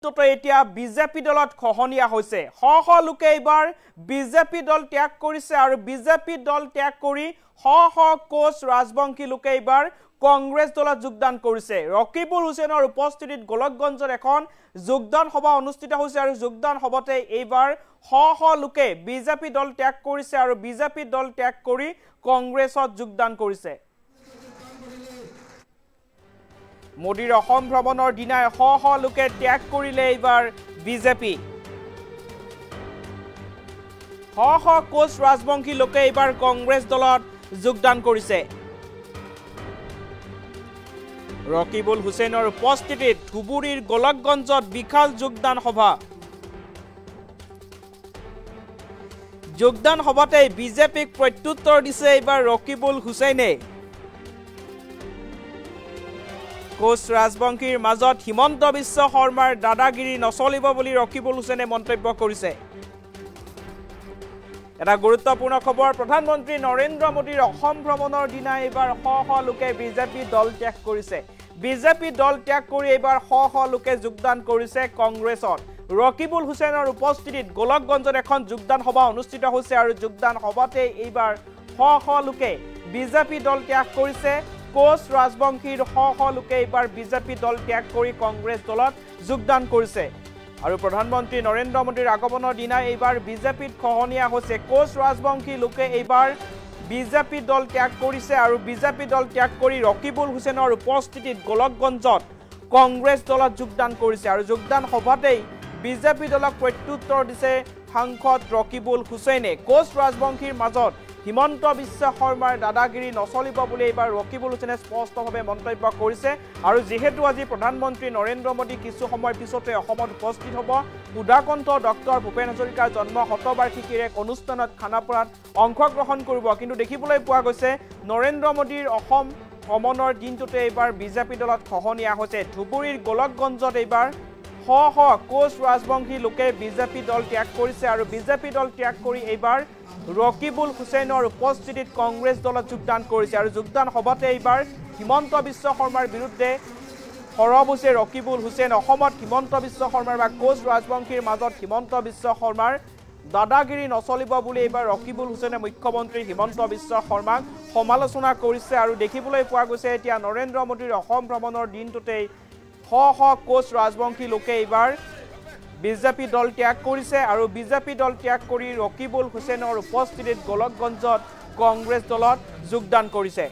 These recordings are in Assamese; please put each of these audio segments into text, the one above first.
এতিয়া বিজেপি দলত খহনীয়া হৈছে শ শ লোকে এইবাৰ বিজেপি দল ত্যাগ কৰিছে আৰু বিজেপি দল ত্যাগ কৰি শ শ কোচ ৰাজবংশী লোকে এইবাৰ কংগ্ৰেছ দলত যোগদান কৰিছে ৰকিবুল হুছেইনৰ উপস্থিতিত গোলকগঞ্জৰ এখন যোগদান সভা অনুষ্ঠিত হৈছে আৰু যোগদান সভাতে এইবাৰ শ শ লোকে বিজেপি দল ত্যাগ কৰিছে আৰু বিজেপি দল ত্যাগ কৰি কংগ্ৰেছত যোগদান কৰিছে মোদীৰ অসম ভ্ৰমণৰ দিনাই শ শ লোকে ত্যাগ কৰিলে এইবাৰ বিজেপি শ শ কোচ ৰাজবংশী লোকে এইবাৰ কংগ্ৰেছ দলত যোগদান কৰিছে ৰকিবুল হুছেইনৰ উপস্থিতিত ধুবুৰীৰ গোলকগঞ্জত বিশাল যোগদান সভা যোগদান সভাতে বিজেপিক প্ৰত্যুত্তৰ দিছে এইবাৰ ৰকিবুল হুছেইনে কোচ ৰাজবংশীৰ মাজত হিমন্ত বিশ্ব শৰ্মাৰ দাদাগিৰি নচলিব বুলি ৰকিবুল হুছেইনে মন্তব্য কৰিছে এটা গুৰুত্বপূৰ্ণ খবৰ প্ৰধানমন্ত্ৰী নৰেন্দ্ৰ মোদীৰ অসম ভ্ৰমণৰ দিনা এইবাৰ শ শ লোকে বিজেপি দল ত্যাগ কৰিছে বিজেপি দল ত্যাগ কৰি এইবাৰ শ শ লোকে যোগদান কৰিছে কংগ্ৰেছত ৰকিবুল হুছেইনৰ উপস্থিতিত গোলকগঞ্জত এখন যোগদান সভা অনুষ্ঠিত হৈছে আৰু যোগদান সভাতে এইবাৰ শ শ লোকে বিজেপি দল ত্যাগ কৰিছে কোচ ৰাজবংশীৰ শ শ লোকে এইবাৰ বিজেপি দল ত্যাগ কৰি কংগ্ৰেছ দলত যোগদান কৰিছে আৰু প্ৰধানমন্ত্ৰী নৰেন্দ্ৰ মোদীৰ আগমনৰ দিনা এইবাৰ বিজেপিত খহনীয়া হৈছে কোচ ৰাজবংশী লোকে এইবাৰ বিজেপি দল ত্যাগ কৰিছে আৰু বিজেপি দল ত্যাগ কৰি ৰকিবুল হুছেইনৰ উপস্থিতিত গোলকগঞ্জত কংগ্ৰেছ দলত যোগদান কৰিছে আৰু যোগদান সভাতেই বিজেপি দলক প্ৰত্যুত্তৰ দিছে সাংসদ ৰকিবুল হুছেইনে কোচ ৰাজবংশীৰ মাজত হিমন্ত বিশ্ব শৰ্মাৰ দাদাগিৰি নচলিব বুলি এইবাৰ ৰকিবুল হুছেইনে স্পষ্টভাৱে মন্তব্য কৰিছে আৰু যেহেতু আজি প্ৰধানমন্ত্ৰী নৰেন্দ্ৰ মোদী কিছু সময় পিছতে অসমত উপস্থিত হ'ব উদাকণ্ঠ ডক্টৰ ভূপেন হাজৰিকাৰ জন্ম শতবাৰ্ষিকীৰ এক অনুষ্ঠানত খানাপাৰাত অংশগ্ৰহণ কৰিব কিন্তু দেখিবলৈ পোৱা গৈছে নৰেন্দ্ৰ মোদীৰ অসম ভ্ৰমণৰ দিনটোতে এইবাৰ বিজেপি দলত খহনীয়া হৈছে ধুবুৰীৰ গোলকগঞ্জত এইবাৰ শ শ কোচ ৰাজবংশী লোকে বিজেপি দল ত্যাগ কৰিছে আৰু বিজেপি দল ত্যাগ কৰি এইবাৰ ৰকিবুল হুছেইনৰ উপস্থিতিত কংগ্ৰেছ দলত যোগদান কৰিছে আৰু যোগদান সভাতে এইবাৰ হিমন্ত বিশ্ব শৰ্মাৰ বিৰুদ্ধে সৰব হৈছে ৰকিবুল হুছেইন অসমত হিমন্ত বিশ্ব শৰ্মাৰ বা কোচ ৰাজবংশীৰ মাজত হিমন্ত বিশ্ব শৰ্মাৰ দাদাগিৰি নচলিব বুলি এইবাৰ ৰকিবুল হুছেইনে মুখ্যমন্ত্ৰী হিমন্ত বিশ্ব শৰ্মাক সমালোচনা কৰিছে আৰু দেখিবলৈ পোৱা গৈছে এতিয়া নৰেন্দ্ৰ মোদীৰ অসম ভ্ৰমণৰ দিনটোতেই শ শ কোচ ৰাজবংশী লোকে এইবাৰ বিজেপি দল ত্যাগ কৰিছে আৰু বিজেপি দল ত্যাগ কৰি ৰকিবুল হুছেইনৰ উপস্থিতিত গোলকগঞ্জত কংগ্ৰেছ দলত যোগদান কৰিছে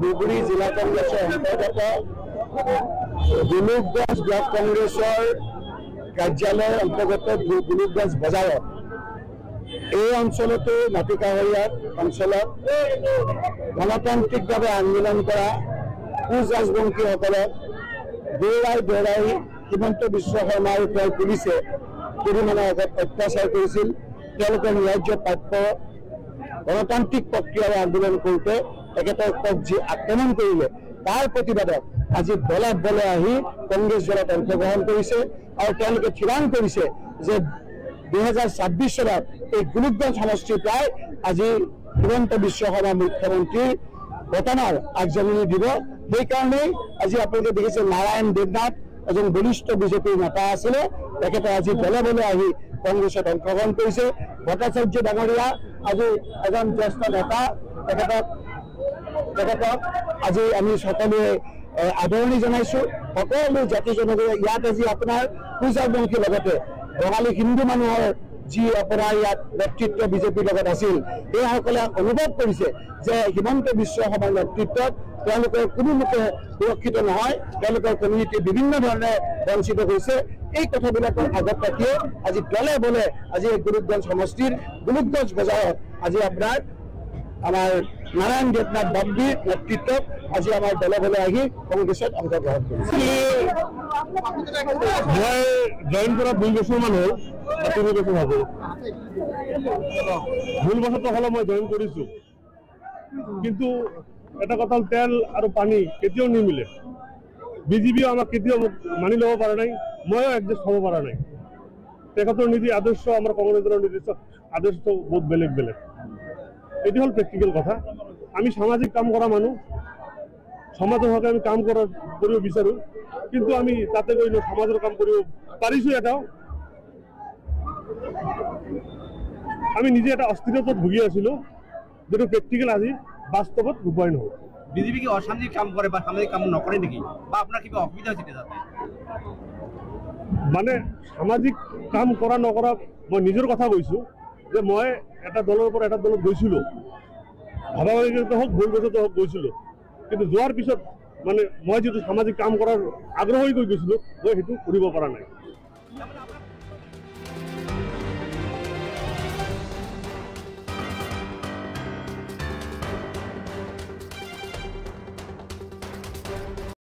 ধুবুৰী জিলা কংগ্ৰেছৰ অন্তৰ্গত গোলকগঞ্জ ব্লক কংগ্ৰেছৰ কাৰ্যালয়ৰ অন্তৰ্গত গোলকগঞ্জ বজাৰত এই অঞ্চলতো মাটিকাহৰীয়া অঞ্চলত গণতান্ত্ৰিকভাৱে আন্দোলন কৰা কোচ ৰাজবংশীসকলক দৌৰাই হিমন্ত বিশ্ব শৰ্মা আৰু তেওঁৰ পুলিচে কেইদিনমানৰ আগত অত্যাচাৰ কৰিছিল তেওঁলোকৰ ন্যায্য প্ৰাপ্য গণতান্ত্ৰিক প্ৰক্ৰিয়াৰে আন্দোলন কৰোঁতে তেখেতৰ ওপৰত যি আক্ৰমণ কৰিলে তাৰ প্ৰতিবাদত আজি বলে বলে আহি কংগ্ৰেছ দলত অংশগ্ৰহণ কৰিছে আৰু তেওঁলোকে থিৰাং কৰিছে যে 2026 চনত এই গোলকগঞ্জ সমষ্টিৰ প্ৰায় আজি হিমন্ত বিশ্ব শৰ্মা মুখ্যমন্ত্ৰীৰ পতনৰ আগজাননী দিব সেইকাৰণেই আজি আপোনালোকে দেখিছে নাৰায়ণ দেৱনাথ এজন বলিষ্ঠ বিজেপিৰ নেতা আছিলে তেখেতে আজি বলে বলে আহি কংগ্ৰেছত অংশগ্ৰহণ কৰিছে ভট্টাচাৰ্য ডাঙৰীয়া আজি এজন জ্যেষ্ঠ নেতা তেখেতক আজি আমি সকলোৱে আদৰণি জনাইছোঁ সকলো জাতি জনগোষ্ঠী ইয়াত আজি আপোনাৰ কোচ ৰাজবংশীৰ লগতে বঙালী হিন্দু মানুহৰ যি আপোনাৰ ইয়াত নেতৃত্ব বিজেপিৰ লগত আছিল এইসকলে অনুভৱ কৰিছে যে হিমন্ত বিশ্ব শৰ্মাৰ নেতৃত্বত তেওঁলোকৰ কোনো লোকে সুৰক্ষিত নহয় তেওঁলোকৰ কমিউনিটি বিভিন্ন ধৰণে বঞ্চিত হৈছে এই কথাবিলাকৰ আগত ৰাখিয়ে আজি দলে বলে আজি গোলকগঞ্জ সমষ্টিৰ গোলকগঞ্জ বজাৰত আজি আপোনাৰ আমাৰ নাৰায়ণ দেৱনাথ বাবুৰ নেতৃত্বত আজি আমাৰ দলে বলে আহি কংগ্ৰেছত অংশগ্ৰহণ কৰিছে মই জইন কৰা 2 বছৰ মান হ'ল 3 বছৰ হ'ব ভুল বছৰটো হ'লে মই জইন কৰিছোঁ কিন্তু এটা কথা তেল আৰু পানী কেতিয়াও নিমিলে বিজেপিও আমাক কেতিয়াও মানি ল'ব পৰা নাই ময়ো এডজাষ্ট হ'ব পৰা নাই তেখেতৰ নীতি আদৰ্শ আমাৰ কংগ্ৰেছৰ নীতি আদৰ্শ বহুত বেলেগ এটি হল প্ৰেক্টিকেল কথা। আমি সামাজিক কাম কৰা মানুহ, সমাজৰ হকে আমি কাম কৰিব বিচাৰোঁ, কিন্তু আমি তাতে গৈ সমাজৰ কাম কৰিব পাৰিছোঁ। এটাও আমি নিজে এটা অস্থিৰতাত ভুগি আছিলোঁ, যেটো প্ৰেক্টিকেল আজি বাস্তৱত ৰূপায়ণ হ'ল। বিজেপি কি অসামাজিক কাম কৰে বা সামাজিক কাম নকৰে নেকি, বা আপোনাৰ কিবা অসুবিধা হৈছে তাতে? মানে সামাজিক কাম কৰা নকৰা মই নিজৰ কথা কৈছোঁ, যে মই এটা দলৰ পৰা এটা দলত গৈছিলোঁ, ভাবাভাবিতে হওক ভুল বশতঃ হওক গৈছিলোঁ, কিন্তু যোৱাৰ পিছত মানে মই যিটো সামাজিক কাম কৰাৰ আগ্ৰহ হৈ গৈছিলোঁ, মই সেইটো কৰিব পৰা নাই।